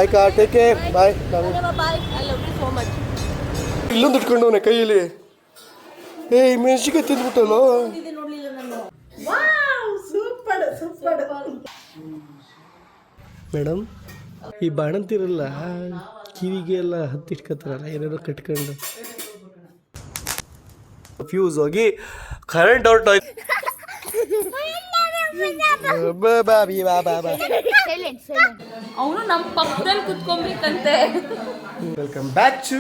ಬಾಯ್ ಕಾ take care bye. Bye, I love you so much. ಇಲ್ಲೊಂದು ಇಟ್ಕೊಂಡವನೆ ಕೈಯಲ್ಲಿ. ಮೆಣಸಿಗೆ ತಿಂದ್ಬಿಟ್ಟಲ್ಲ. ಮೇಡಮ್, ಈ ಬಾಣಂತಿರಲ್ಲ ಕಿವಿಗೆ ಎಲ್ಲ ಹತ್ತಿಟ್ಕೊತಾರಲ್ಲ ಏನೇನೋ ಕಟ್ಕೊಂಡು, ಫ್ಯೂಸ್ ಹೋಗಿ ಕರೆಂಟ್ ಔಟ್ ಆಯ್ತು. ಅವನು ನಮ್ಮ ಪಕ್ಕದಲ್ಲಿ ಕುತ್ಕೊಬೇಕಂತೆ. ವೆಲ್ಕಮ್ ಬ್ಯಾಕ್ ಟು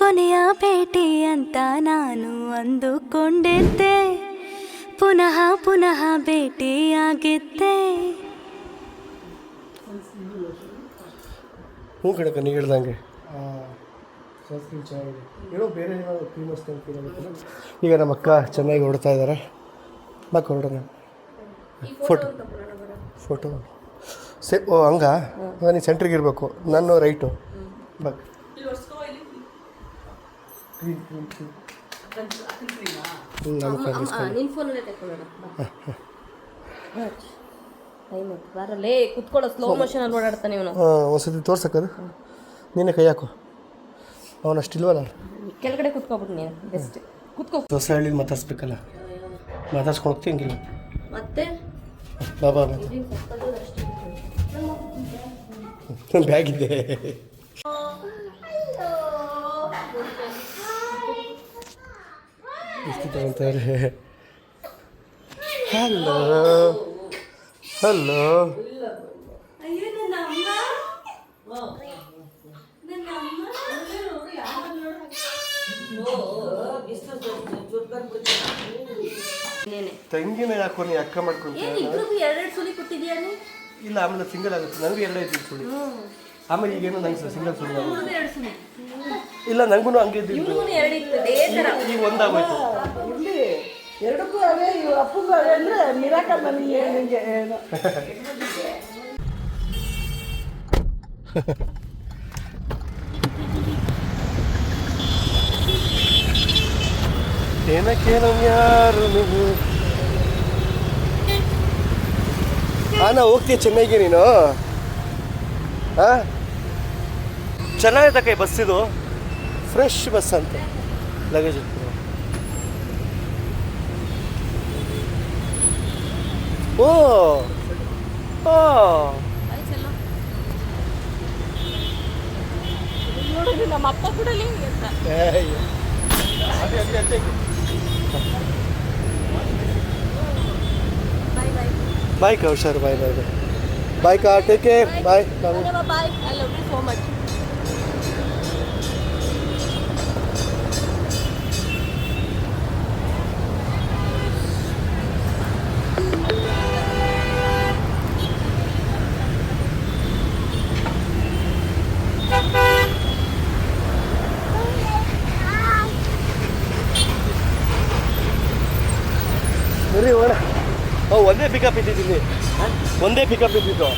ಕೊನೆಯ ಭೇಟಿ ಅಂತ ನಾನು ಅಂದುಕೊಂಡಿದ್ದೆ, ಪುನಃ ಪುನಃ ಭೇಟಿಯಾಗಿದ್ದೆ. ಹ್ಞೂ ಕಣಕ್ಕ ನೀ ಹೇಳ್ದಂಗೆ ಸನ್ಸ್ಕ್ರೀನ್ ಚೆನ್ನಾಗಿದೆ. ಏನೋ ಬೇರೆ ಏನೋ ಕ್ರೀಮ್ ಅಷ್ಟು. ಈಗ ನಮ್ಮ ಅಕ್ಕ ಚೆನ್ನಾಗಿ ಹೊಡ್ತಾ ಇದ್ದಾರೆ. ಬಾಕ್ ಹೊರಡೋಣ. ಫೋಟೋ ಓ ಹಂಗ ನೀನು ಸೆಂಟ್ರಿಗೆ ಇರಬೇಕು, ನಾನು ರೈಟು. ಬಾಕ್ ಕುತ್ಕೊಳ್ಳೋ ಸ್ಲೋ ಮೋಷನ್ ಅಲ್ಲಿ ಓಡಾಡ್ತಾನೆ ಇವನು. ಒಂದ್ಸತಿ ತೋರ್ಸಕ್ಕದು ನೀನೇ ಕೈ ಹಾಕು. ಅವನು ಅಷ್ಟಿಲ್ವಲ್ಲ, ಕೆಳಗಡೆ ಕುತ್ಕೊಬಿಟ್ಟು ನೀನು ಬೆಸ್ಟ್ ಕುತ್ಕೋ. ಹೊಸ ಹಳ್ಳಿ ಮಾತಾಡ್ಸ್ಬೇಕಲ್ಲ, ಮಾತಾಡ್ಸ್ಕೊಂಡು ಹೋಗ್ತೀನಿ ಹಂಗಿಲ್ಲ. ಮತ್ತೆ ಬಾಬಾ ಬ್ಯಾಗ್ ಇದೆ. ಎಷ್ಟು ತಗೊಂತಾರೆ. Hello hello. ತಂಗಿನ ಯಾಕೋ ನೀ ಅಕ್ಕ ಮಾಡ್ಕೊಂತೀನಿ. ಇಲ್ಲ ಆಮೇಲೆ ಸಿಂಗಲ್ ಆಗುತ್ತೆ. ನನಗೂ 2 ಐತಿ ಸುಳಿ. ಆಮೇಲೆ ಈಗೇನು ನಂಗೆ ಸಿಂಗಲ್ ಸುಳಿ ಇಲ್ಲ, ನನಗೂ ಹಂಗೆ ಇದ್ದಿದ್ದು. ಈಗ ಒಂದಾಗೋಯ್ತು. ಎರಡಕ್ಕೂ ಅವೇ ಅಪ್ಪಗೂ ಅವೇ ಅಂದರೆ ಮಿರಾಕಲ್ ನನಗೆ ನಿಮಗೆ ಏನಕ್ಕೇನು ಯಾರು ನೀವು ನಾ ಹೋಗ್ತೀಯ ಚೆನ್ನೈಗೆ ನೀನು? ಹಾಂ ಚೆನ್ನಾಗೈತಕ್ಕ ಬಸ್. ಇದು ಫ್ರೆಶ್ ಬಸ್ ಅಂತ. ಲಗೇಜ್ ಓ ಓ ನಮ್ಮ ಅಪ್ಪ ಕೂಡ ಬಾಯ್ ಕಾ ಹುಷಾರು. ಬಾಯ್ ಬಾಯ್ ಬಾಯ್ ಬಾಯ್ ಕಾ take care bye. Bye, I love you so much. ಸರಿ ಹೋಗೋಣ. ಒಂದೇ ಪಿಕಪ್ ಇದ್ದಿದ್ದೀನಿ, ಒಂದೇ ಪಿಕಪ್ ಇದ್ದಿದ್ದು.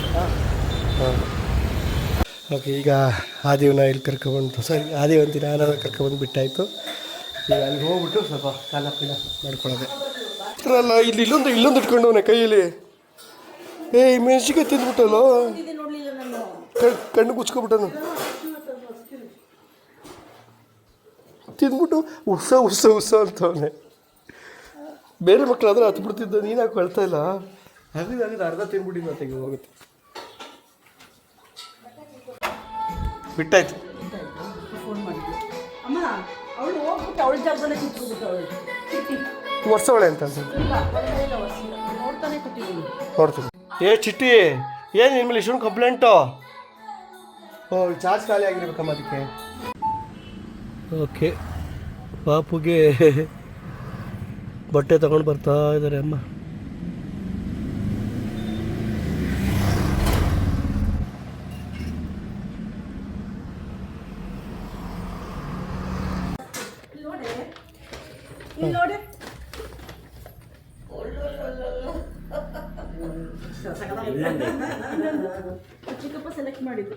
ಹಾಂ ಓಕೆ. ಈಗ ಆದಿವನ್ನ ಇಲ್ಲಿ ಕರ್ಕೊಬಂದು, ಸರಿ ಆದಿವಂತಿನ ನಾನು ಕರ್ಕೊಬಂದು ಬಿಟ್ಟಾಯಿತು. ಈಗ ಅಲ್ಲಿ ಹೋಗ್ಬಿಟ್ಟು ಸ್ವಲ್ಪ ಕಾಲ ಪೀಲ ಮಾಡ್ಕೊಳ್ಳೋದೆ. ಅಲ್ಲ ಇಲ್ಲಿ ಇಲ್ಲೊಂದು ಇಟ್ಕೊಂಡವನೆ ಕೈಯಲ್ಲಿ. ಮೆಣಸಿಗೆ ತಿಂದ್ಬಿಟ್ಟಲ್ಲ, ಕಣ್ಣು ಕುಚ್ಕೊಬಿಟ್ಟನು. ತಿಂದ್ಬಿಟ್ಟು ಉಸ ಅಂತವನೆ. ಬೇರೆ ಮಕ್ಕಳಾದ್ರೆ ಹತ್ತು ಬಿಡ್ತಿದ್ದ, ನೀನು ಯಾಕೆ ಹೇಳ್ತಾ ಇಲ್ಲ? ಹಾಗೆ ಅರ್ಧ ತಿಂದ್ಬಿಟ್ಟಿದ್ದು ಮತ್ತೆ ಈಗ ಹೋಗುತ್ತೆ. ಬಿಟ್ಟಾಯ್ತು. ವರ್ಷವಳೆ ಅಂತ ನೋಡ್ತೀನಿ. ಚಿಟ್ಟಿ ಏನು ನಿಮ್ಮಲ್ಲಿ ಇಷ್ಟೊಂದು ಕಂಪ್ಲೇಂಟು? ಚಾರ್ಜ್ ಖಾಲಿ ಆಗಿರ್ಬೇಕಮ್ಮ ಅದಕ್ಕೆ. ಓಕೆ, ಪಾಪುಗೆ ಬಟ್ಟೆ ತಗೊಂಡು ಬರ್ತಾ ಇದ್ದಾರೆ ಅಮ್ಮ. ಚಿಕ್ಕಪ್ಪ ಸೆಲೆಕ್ಟ್ ಮಾಡಿದ್ದು.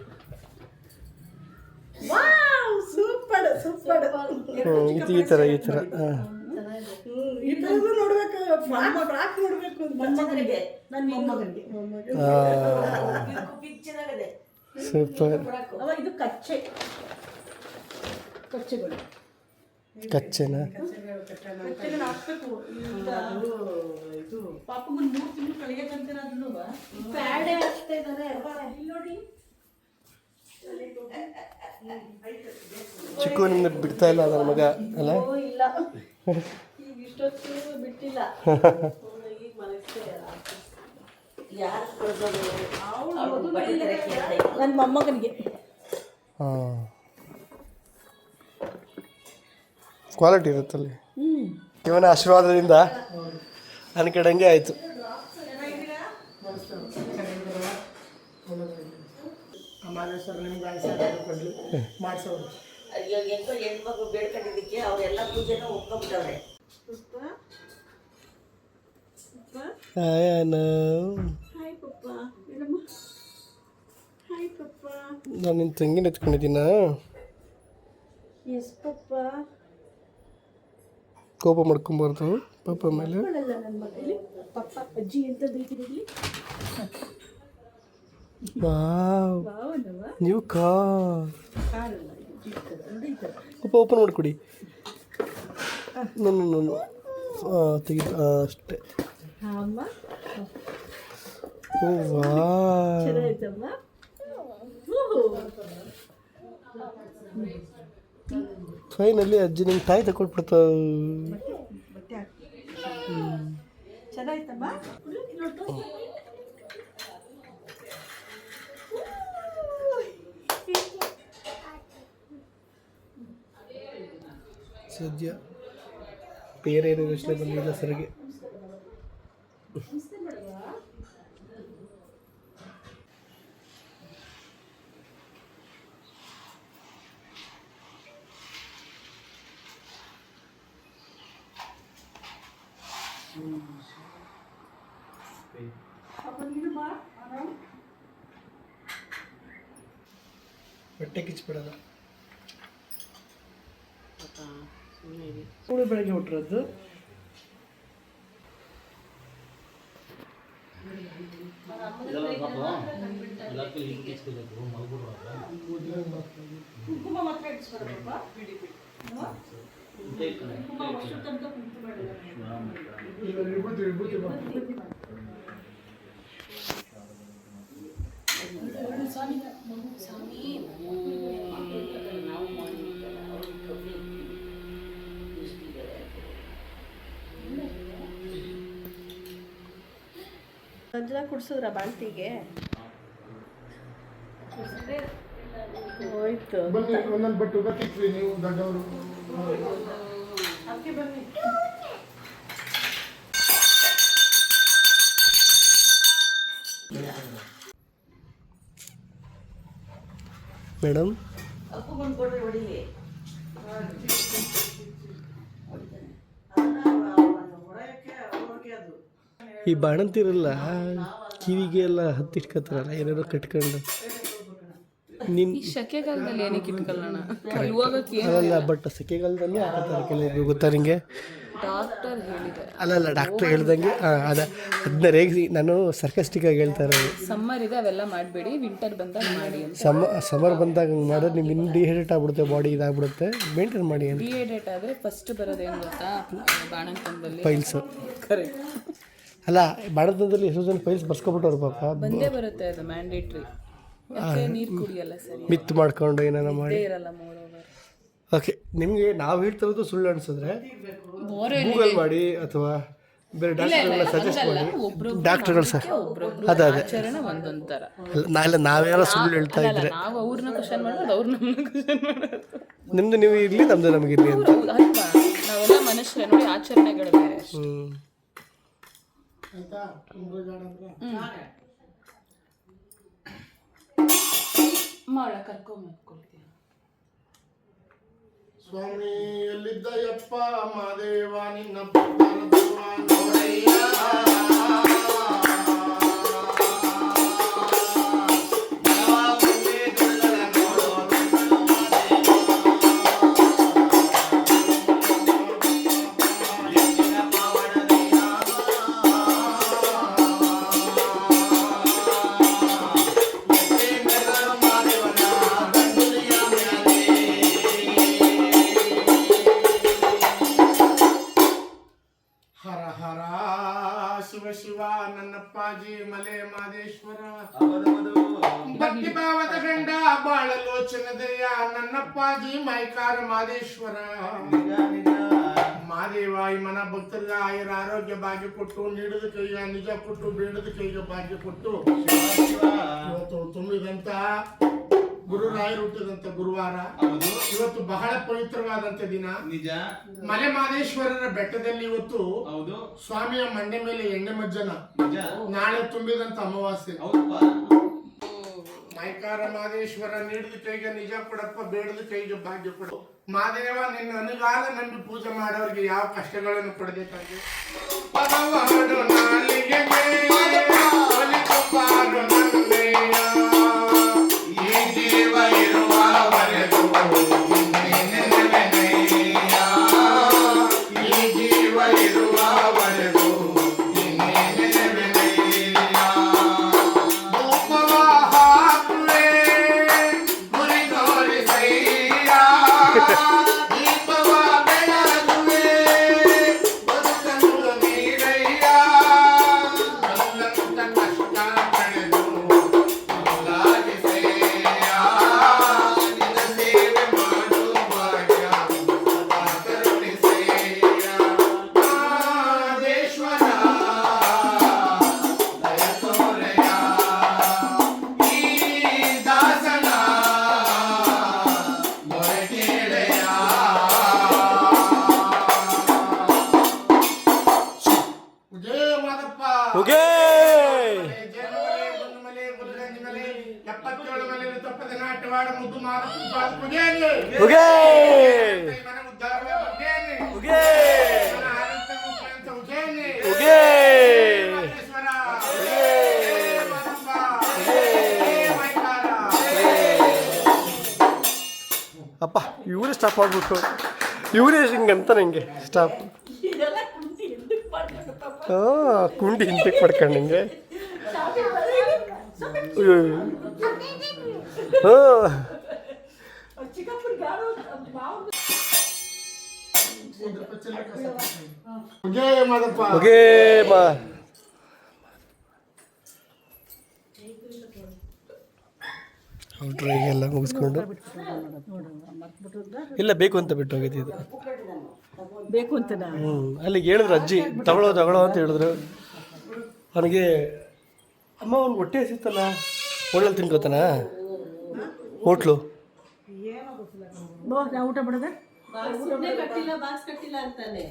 Super super. ಈ ಥರ ಈ ಥರದ್ದು ನೋಡ್ಬೇಕು ಫ್ರಾಕ್ ನೋಡ್ಬೇಕು ಅಂತ ಮೊಮ್ಮಗನಿಗೆ ನನ್ನ ಮೊಮ್ಮಗನಿಗೆ ಸೂಪರ್. ಅವ ಇದು ಕಚ್ಚೆಗಳು ಕಚ್ಚೆನಾ? ಕಚ್ಚೆಗಳು ಹಾಕ್ಬೇಕು. ಇದು ಪಾಪಗೊಂದು 3 ತಿಂಗಳು ಕಳಿಯಕಂತೀರ ಅದನ್ನು ಪ್ಯಾಡೆ ಹಾಕ್ತಾ ಇದ್ದಾರೆ ನೋಡಿ. ಚಿಕ್ಕು ನಿಮ್ದು ಬಿಡ್ತಾ ಇಲ್ಲ ನನ್ನ ಮಗ ಅಲ್ಲ? ಇಲ್ಲ ಈಗ ಇಷ್ಟೊತ್ತು ಬಿಟ್ಟಿಲ್ಲ. ಈಗ ಮನಸ್ಸೇ ನನ್ನ ಮೊಮ್ಮಗನಿಗೆ ಹಾಂ, ಕ್ವಾಲಿಟಿ ಇರುತ್ತಲ್ಲಿ. ಇವನ ಆಶೀರ್ವಾದದಿಂದ ಅನ್ಕಡಂಗೆ ಆಯಿತು. ಎಂಟು ಹೆಣ್ಮಕ್ಳು ಬೇಡ್ಕೊಂಡಿದ್ದಕ್ಕೆ ಅವರೆಲ್ಲ ಪೂಜೆನ ಒಪ್ಕೊಂಡ್ಬಿಟ್ಟವ್ರೆ. ನಾನು ನಿನ್ನ ತಂಗಿನ ಎತ್ಕೊಂಡಿದ್ದೀನ. ಎಸ್ ಪಪ್ಪ ಕೋಪ ಮಾಡ್ಕೊಂಬಾರ್ದು ಪಾಪ ಮೇಲೆ. ನನ್ನ ಮಗಲಿ ಪಪ್ಪ ಅಜ್ಜಿ ಅಂತ ಬೇಕಿರಲಿ. ವಾವ್, ನೀವು ಪಾಪ ಓಪನ್ ಮಾಡಿಕೊಡಿ. ನಾನು ತೆಗಿದು ಅಷ್ಟೇ. ಅಮ್ಮ ಓ ವಾವ್, ಚೆನ್ನಾಯ್ತಮ್ಮ. ಫೈನಲಿ ಅಜ್ಜಿ ನಿಮ್ಗೆ ತಾಯಿ ತಗೊಟ್ಬಿಡ್ತ. ಚೆನ್ನಾಯ್ತಮ್ಮ. ಸದ್ಯ ಬೇರೆ ಏನು ಯೋಚನೆ ಬಂದಿಲ್ಲ ಸರಿಗೆ. ಬಟ್ಟೆ ಕಿಚ್ಬಿಡಲ್ಲ. ಅವಳು ಬೆಳಗ್ಗೆ ಹುಟ್ಟಿರೋದು. ಕುಂಕುಮ ಮಾತ್ರ ಇಡಿಸ್ಕೊಡಪ್ಪ. ಗಂಜಲ ಕುಡ್ಸಿದ್ರ ಬಾಳ್ತಿಗೆ ಹೋಯ್ತು. ಒಂದೊಂದು ಬಟ್ಟು ಗೊತ್ತಿತ್ವಿ ನೀವು ದೊಡ್ಡವರು. ಅದಕ್ಕೆ ಬನ್ನಿ. ಮೇಡಮ್ ಅಪ್ಪಗೊಂಡು ಕೊಡ್ರಿ ಹೊಡಿಲಿ. ಈ ಬಾಣಂತಿರಲ್ಲ ಕಿವಿಗೆ ಎಲ್ಲ ಹತ್ತಿಟ್ಕೊತಾರಲ್ಲ ಏನಾದ್ರು ಕಟ್ಕೊಂಡು. ನಿನ್ ಶೆಕೆಗಾಲದಲ್ಲಿ ಏನಕ್ಕೆ ಇಟ್ಕೊಳ್ಳೋಣ, ಇವಾಗ ಅಲ್ಲಲ್ಲ, ಬಟ್ ಸೆಕೆಗಾಲದಲ್ಲಿ ಹಾಕತ್ತಾರೆ ಕೆಲವರು, ಗೊತ್ತಾ ನಿಂಗೆ? ಡಾಕ್ಟರ್ ಹೇಳಿದೆ. ಅಲ್ಲಲ್ಲ, ಡಾಕ್ಟ್ರ್ ಹೇಳ್ದಂಗೆ ಅದನ್ನ ರೇಗಿಸಿ ನಾನು ಸರ್ಕಸ್ಟಿಕ್ಕಾಗಿ ಹೇಳ್ತಾ ಇರೋದು. ಸಮ್ಮರ್ ಇದೆ ಅವೆಲ್ಲ ಮಾಡಬೇಡಿ, ವಿಂಟರ್ ಬಂದಾಗ ಮಾಡಿ ಅಂತ. ಸಮರ್ ಬಂದಾಗ ಹಂಗೆ ಮಾಡಿದ್ರೆ ನಿಮ್ಗೆ ಇನ್ನು ಡಿಹೈಡ್ರೇಟ್ ಆಗ್ಬಿಡುತ್ತೆ, ಬಾಡಿ ಇದಾಗ್ಬಿಡುತ್ತೆ, ಮೇಂಟೈನ್ ಮಾಡಿ ಅಂತ. ಡಿಹೈಡ್ರೇಟ್ ಆದರೆ ಫಸ್ಟ್ ಬರೋದೇನು ಗೊತ್ತಾ, ಬಾಣಂತನದಲ್ಲಿ ಫೈಲ್ಸು. ಕರೆಕ್ಟ್. ಅಲ್ಲ, ಬಾಣಂತನದಲ್ಲಿ ಎಷ್ಟೋ ಜನ ಫೈಲ್ಸ್ ಬರ್ಸ್ಕೊಬಿಟ್ಟವ್ರು ಪಾಪ. ಬಂದೇ ಬರುತ್ತೆ, ಅದು ಮ್ಯಾಂಡೇಟ್ರಿ. ನೀರು ಕುಡಿಯಲ್ಲ ಸರಿ, ಮಿತ್ ಮಾಡ್ಕೊಂಡು ಏನಾರ ಮಾಡಿ ಇರಲ್ಲ ಮೋರೋವರ್. ಓಕೆ, ನಿಮಗೆ ನಾವು ಹೇಳ್ತಿರೋದು ಸುಳ್ಳು ಅನಿಸಿದ್ರೆ ಗೂಗಲ್ ಮಾಡಿ ಅಥವಾ ಬೇರೆ ಡಾಕ್ಟರ್ಗಳನ್ನ ಸಜೆಸ್ಟ್ ಮಾಡಿ. ಡಾಕ್ಟರ್ಗಳು ಸಹ ಅದೇ ಆಚರಣೆ ಒಂದೊಂದು ಥರ. ನಾವೇನಾರ ಸುಳ್ಳು ಹೇಳ್ತಾ ಇದ್ರೆ ನಾವು ಅವ್ರನ್ನ ಕ್ವಶನ್ ಮಾಡೋದು, ಅವ್ರು ನಮ್ಮನ್ನ ಕ್ವಶನ್ ಮಾಡೋದು. ನಿಮ್ದು ನೀವು ಇರಲಿ, ನಮ್ದು ನಮಗಿರಲಿ ಅಂತ. ಅಲ್ವಾ, ನಾವೆಲ್ಲ ಮನುಷ್ಯರೇ ನೋಡಿ, ಆಚರಣೆಗಳು ಬೇರೆ ಅಷ್ಟೇ. ಮಾಡ ಕರ್ಕೊಂಬರ್ಕೊಳ್ತೀಯ. ಸ್ವಾಮಿ ಎಲ್ಲಿದ್ದಯ್ಯಪ್ಪ ಮಾದೇವ ನಿನ್ನ ಪುತ್ರನದುವ ನೋಡಯ್ಯ. ಅಪ್ಪಾಜಿ ಮಲೆ ಮಾದೇಶ್ವರ ಭಕ್ತಿ ಭಾವದ ಗಂಡ ಬಾಳಲೋಚನದಯ್ಯ ನನ್ನಪ್ಪಾಜಿ ಮೈಕಾರ ಮಾದೇಶ್ವರ ಮಾದೇವ ಈ ಮನ ಭಕ್ತರಿಗೆ ಆಯುರ ಆರೋಗ್ಯ ಭಾಗ್ಯ ಕೊಟ್ಟು ನೀಡಿದ ಕೈಗೆ ನಿಜ ಕೊಟ್ಟು ಬೇಡದ ಕೈಗೆ ಭಾಗ್ಯ ಕೊಟ್ಟು ಇವತ್ತು ತುಂಬಿದಂತ ಗುರುರಾಯರು ಹುಟ್ಟಿದಂತ ಗುರುವಾರ ಇವತ್ತು ಬಹಳ ಪವಿತ್ರವಾದಂತ ದಿನ. ನಿಜ. ಮಲೆ ಮಾದೇಶ್ವರರ ಬೆಟ್ಟದಲ್ಲಿ ಇವತ್ತು ಸ್ವಾಮಿಯ ಮಂಡೆ ಮೇಲೆ ಎಣ್ಣೆ ಮಜ್ಜನ. ನಾಳೆ ತುಂಬಿದಂತ ಅಮಾವಾಸ್ಯೆ. ಮೈಕಾರ ಮಾದೇಶ್ವರ ನೀಡಿದ ಕೈಗೆ ನಿಜ ಕೊಡಪ್ಪ, ಬೇಡದ ಕೈಗೆ ಭಾಗ್ಯ ಕೊಡು. ಮಾದೇವ ನಿನ್ನ ಅನುಗಾಲ ನಂಬಿ ಪೂಜೆ ಮಾಡೋರಿಗೆ ಯಾವ ಕಷ್ಟಗಳನ್ನು ಕೊಡಬೇಕಾಗಿ ಪದವಾಡು ನಾಲಿಗೆಗೆ ಒಲಿದು ಬಾರು ನನ್ನೆಯ. ಈ ಜೀವ ಇರುವವರೆಗೂ ನಿನ್ನೆ ನೆನೆಯ. ಈ ಜೀವ ಇರುವವರೆಗೂ ನಿನ್ನೆ ನೆನೆಯ. ಧೂಪವ ಹಾಕುವೆ ಗುರಿ ತೋರಿಸಯ್ಯ. ದೀಪವ ಬೆಳಗುವೆ ಬದುಕನ್ನು ನೀಡಯ್ಯ. ನನ್ನಂತ ಕಷ್ಟ ಕಳೆದು ಉಲ್ಲಾಸಿಸಯ್ಯ. ನಿನ್ನ ಸೇವೆ ಮಾಡು ಭಾಗ್ಯ ಸದಾ ಕರುಣಿಸಯ್ಯ. ಮಾದೇಶ್ವರ ದಯ ತೋರೆಯ. ಈ ದಾಸನ ಮೊರೆ ಕೇಳೆಯ. ಜಯ ಮಾದಪ್ಪ. ಉಗೇ ಜಯಮಲೆ ಗುಂಡುಮಲೆ ಗುರುಗಂಜಿಮಲೆ 77 ಮಲೆಯಲ್ಲಿ ತಪ್ಪದೆ ನಾಟ್ಯವಾಡ ಮುದ್ದು ಮಾದಪ್ಪ ಪುಜೇನೆ. ಉಗೇ ಮನ ಉದ್ಧಾರವ ಪುಜೇನೆ. ಉಗೇ ಮನ ಆನಂದ ಮುಖ್ಯಾಂತ ಉಜೇನೆ. ಉಗೇ ಮಾದೇಶ್ವರ. ಜಯ ಮಾದಪ್ಪ. ಜಯ ಮೈಕಾರ. ಅಪ್ಪ ಇವರೇ ಸ್ಟಾಪ್ ಮಾಡ್ಬಿಟ್ಟು ಇವರೇ ಹಿಂಗಂತ ನನಗೆ ಸ್ಟಾಪ್. ಇದೆಲ್ಲ ಕುಂತಿ ఎందుకు ಮಾಡ್ಬೇಕಪ್ಪ? ಕುಂಡಿ ಹಿಂದಕ್ಕೆ ಪಡ್ಕೊಂಡಂಗೆ. ಚಿಕ್ಕಪ್ಪನಿಗೆ ಯಾರೋ ಮಾವು ಜಯ ಮಾದಪ್ಪ. ಉಗೇ ಮಾ ಔಟ್ರಿಗೆಲ್ಲ ಮುಗಿಸ್ಕೊಂಡು ಇಲ್ಲ ಬೇಕು ಅಂತ ಬಿಟ್ಟು ಹೋಗಿದ್ದು ಇದು. ಬೇಕು ಅಂತನಾ? ಅಲ್ಲಿಗೆ ಹೇಳಿದ್ರು ಅಜ್ಜಿ ತಗೊಳ್ಳೋ ಅಂತ ಹೇಳಿದ್ರು. ಅವನಿಗೆ ಅಮ್ಮ ಅವ್ನು ಹೊಟ್ಟೆ ಹಸಿತಲ್ಲ ಹೋಟ್ಲಲ್ಲಿ ತಿನ್ಕೋತಾನ ಹೋಟ್ಲು. ನಾ ಊಟ ಮಾಡೋದ ಕಟ್ಟಿಲ್ಲ ಬಾಕ್ಸ್ ಕಟ್ಟಿಲ್ಲ ಅಂತಾನೆ.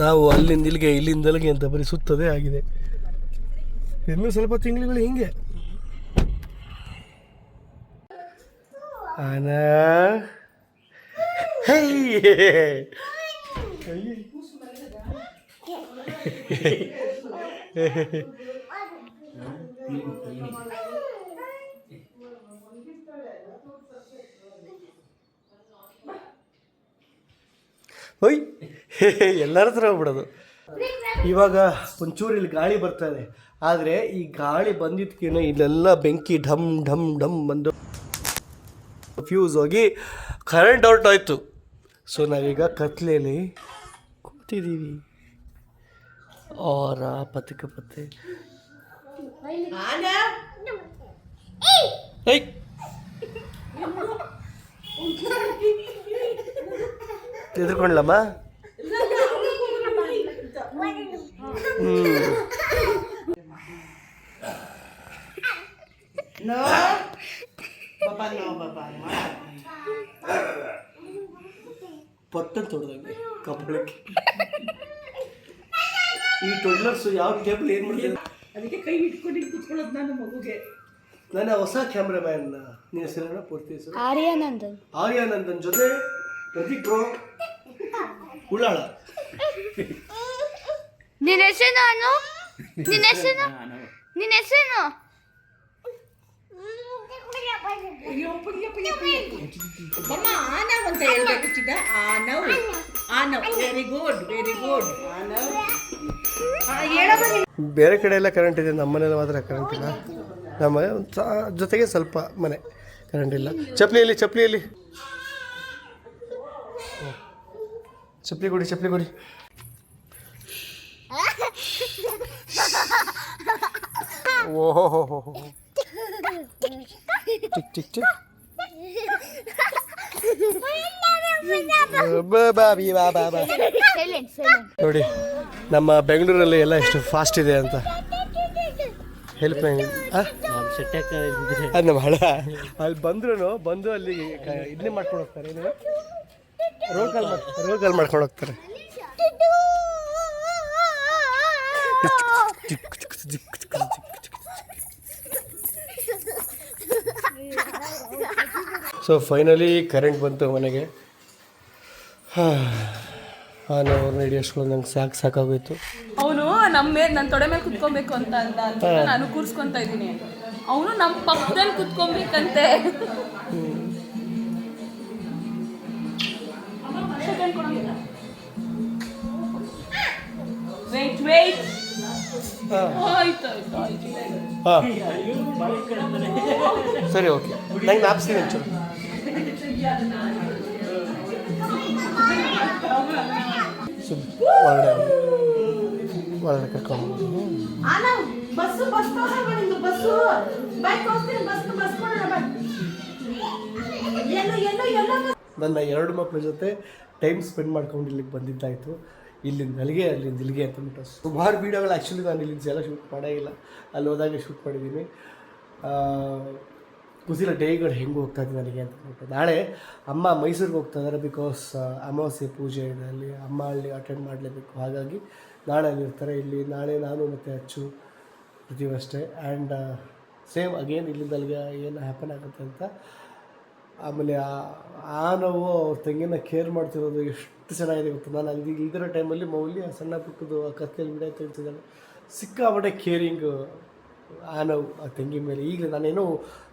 ನಾವು ಅಲ್ಲಿಂದ ಇಲ್ಲಿಗೆ ಇಲ್ಲಿಂದ ಅಲ್ಲಿಗೆ ಅಂತ ಬರೀ ಸುತ್ತದೇ ಆಗಿದೆ. ಇನ್ನೂ ಸ್ವಲ್ಪ ತಿಂಗಳುಗಳು ಹಿಂಗೆ. ಆನಾ ಹೇ ಹೊಯ್ ಎಲ್ಲರ ಹತ್ರ ಹೋಗ್ಬಿಡೋದು. ಇವಾಗ ಒಂಚೂರು ಇಲ್ಲಿ ಗಾಳಿ ಬರ್ತಾ ಇದೆ, ಆದರೆ ಈ ಗಾಳಿ ಬಂದಿದ್ದಕ್ಕೇನೆ ಇಲ್ಲೆಲ್ಲ ಬೆಂಕಿ ಢಮ್ ಢಮ್ ಢಮ್ ಬಂದು ಫ್ಯೂಸ್ ಹೋಗಿ ಕರೆಂಟ್ ಔಟ್ ಆಯಿತು. ಸೊ ನಾವೀಗ ಕತ್ಲೆಯಲ್ಲಿ ಕೂತಿದ್ದೀವಿ. ಅವರ ಪತ್ತೆ ಪತ್ತೆ ಐ ಎದ್ರಕೊಂಡ್ಲಮ್ಮ. ಪಟ್ಟನ್ ತೊಡ್ದಂಗೆ ಕಪ್ಪಳಕ್ಕೆ. ಈ ಟೊಡ್ಲರ್ಸ್ ಯಾವ ಟೇಬಲ್ ಏನು ಮಾಡಿದೆ ಅದಕ್ಕೆ ಕೈ ಇಟ್ಕೊಂಡು ಕುತ್ಕೊಳ್ಳೋದು ನಾನು ಮಗುಗೆ. ನನ್ನ ಹೊಸ ಕ್ಯಾಮ್ರಾಮ್ಯಾನ್ ನಿನ್ನ ಹೆಸರೇನ ಪೂರ್ತಿ ಹೆಸರು? ಆರ್ಯಾನಂದನ್. ಆರ್ಯಾನಂದನ್ ಜೊತೆ ಪ್ರದೀಪ್ ಬ್ರೋ ಉಳ್ಳಾಳ. ನಿನ್ನ ಹೆಸರು ಅನು? ನಿನ್ನ ಹೆಸರು? ನಿನ್ನ ಹೆಸರು? ಮಮ್ಮ ಆನವ್ ಅಂತ ಹೇಳ್ಬೇಕು ಚಿಕ್ಕ. Anav Anav. Very good very good. Anav ಬೇರೆ ಕಡೆ ಎಲ್ಲ ಕರೆಂಟ್ ಇದೆ, ನಮ್ಮ ಮನೇಲಿ ಮಾತ್ರ ಕರೆಂಟ್ ಇಲ್ಲ. ನಮ್ಮ ಮನೆ ಜೊತೆಗೆ ಸ್ವಲ್ಪ ಮನೆ ಕರೆಂಟ್ ಇಲ್ಲ. ಚಪ್ಪಲಿಯಲ್ಲಿ ಚಪ್ಪಲಿ ಕೊಡಿ. ಓಹೋ ಹೋ ಹೋ ಹೋ ಟಿಕ್ ಟಿಕ್ ಟಿಕ್ ಬಾಬಿ ಬಾ ಬಾ ಬಾ. ನೋಡಿ ನಮ್ಮ ಬೆಂಗಳೂರಲ್ಲಿ ಎಲ್ಲ ಎಷ್ಟು ಫಾಸ್ಟ್ ಇದೆ ಅಂತ. ಹೆಲ್ಪ್ ಅದು ನಮ್ಮ ಹಳ ಅಲ್ಲಿ ಬಂದು ಅಲ್ಲಿ ಇದನ್ನೇ ಮಾಡ್ಕೊಂಡು ಹೋಗ್ತಾರೆ. ಏನು ರೋಲ್ ಕಾಲ್ ಮಾಡ್ಕೊಂಡು ಹೋಗ್ತಾರೆ. ಸೊ ಫೈನಲಿ ಕರೆಂಟ್ ಬಂತು ಮನೆಗೆ. ನಾನು ಅವ್ರನ್ನ ಹಿಡಿಯೋಷ್ಟು ನಂಗೆ ಸಾಕಾಗೋಯ್ತು. ಅವನು ನನ್ನ ತೊಡೆ ಮೇಲೆ ಕುತ್ಕೊಬೇಕು ಅಂತ ಅಂದ ನಾನು ಕೂರ್ಸ್ಕೊಂತ ಇದ್ದೀನಿ. ಅವನು ನಮ್ಮ ಪಕ್ಕದಲ್ಲಿ ಕುತ್ಕೊಬೇಕಂತೆ. ವೇಟ್ ಹಾಂ ಸರಿ ಓಕೆ, ನಂಗೆ ನಾಪ್ಸ್ತೀನಿ ಒಂಚೂರು. ಒಳಗಡೆ ಕರ್ಕೊಂಡು ನನ್ನ 2 ಮಕ್ಕಳ ಜೊತೆ ಟೈಮ್ ಸ್ಪೆಂಡ್ ಮಾಡ್ಕೊಂಡು ಇಲ್ಲಿಗೆ ಬಂದಿದ್ದಾಯಿತು. ಇಲ್ಲಿಂದ ಅಲ್ಲಿಗೆ ಅಂತಂದ್ಬಿಟ್ಟು ಸುಮಾರು ವೀಡಿಯೋಗಳು ಆ್ಯಕ್ಚುಲಿ ನಾನು ಇಲ್ಲಿಂದ ಎಲ್ಲ ಶೂಟ್ ಮಾಡೇ ಇಲ್ಲ, ಅಲ್ಲಿ ಹೋದಾಗೆ ಶೂಟ್ ಮಾಡಿದ್ದೀನಿ. ಗೊತ್ತಿಲ್ಲ ಡೇಗಳು ಹೆಂಗೆ ಹೋಗ್ತಾ ಇದ್ದೀನಿ ನನಗೆ ಅಂತಂದ್ಬಿಟ್ಟು. ನಾಳೆ ಅಮ್ಮ ಮೈಸೂರಿಗೆ ಹೋಗ್ತಾ ಇದ್ದಾರೆ, ಬಿಕಾಸ್ ಅಮಾವಾಸ್ಯೆ ಪೂಜೆ ಇದೆ ಅಲ್ಲಿ, ಅಮ್ಮ ಅಲ್ಲಿ ಅಟೆಂಡ್ ಮಾಡಲೇಬೇಕು. ಹಾಗಾಗಿ ನಾಳೆ ಅಲ್ಲಿರ್ತಾರೆ. ಇಲ್ಲಿ ನಾಳೆ ನಾನು ಮತ್ತು ಅಚ್ಚು ಇರ್ತೀವಷ್ಟೇ. ಆ್ಯಂಡ್ ಸೇಮ್ ಅಗೇನ್ ಇಲ್ಲಿಂದ ಅಲ್ಲಿಗೆ ಏನು ಹ್ಯಾಪನ್ ಆಗುತ್ತೆ ಅಂತ. ಆಮೇಲೆ ಆ ನೋವು ಅವ್ರ ತಂಗಿನ ಕೇರ್ ಮಾಡ್ತಿರೋದು ಎಷ್ಟು ಚೆನ್ನಾಗಿದೆ ಗೊತ್ತು. ನಾನು ಅಲ್ಲಿ ಇಲ್ದಿರೋ ಟೈಮಲ್ಲಿ ಮೌಲ್ಯ ಸಣ್ಣ ಪುಟ್ಟದು ಆ ಕತ್ತಲ್ಲಿ ವಿಡಿಯೋ ತೆಗಿತಿದ್ದಾನೆ, ಸಿಕ್ಕಾಪಟ್ಟೆ ಕೇರಿಂಗು ಆ ನೋವು ಆ ತಂಗಿ ಮೇಲೆ. ಈಗಲೇ ನಾನೇನೋ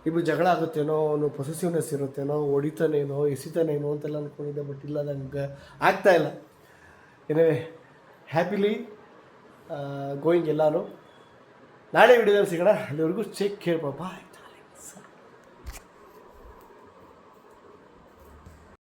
ಇಬ್ಬರು ಜಗಳ ಆಗುತ್ತೇನೋ, ಅವನು ಪೊಸೆಸಿವ್ನೆಸ್ ಇರುತ್ತೇನೋ, ಹೊಡಿತಾನೇನೋ ಎಸಿತಾನೇನೋ ಅಂತೆಲ್ಲ ಅಂದ್ಕೊಂಡಿದ್ದೆ. ಬಟ್ ಇಲ್ಲ, ನನಗೆ ಆಗ್ತಾಯಿಲ್ಲ. ಏನೇ ಹ್ಯಾಪಿಲಿ ಗೋಯಿಂಗ್ ಎಲ್ಲಾನು. ನಾಳೆ ವಿಡಿಯೋದಲ್ಲಿ ಸಿಗೋಣ. ಅಲ್ಲಿವರೆಗೂ ಚೆಕ್ ಕೇಳ್ಬಾ ಬಾಯ್.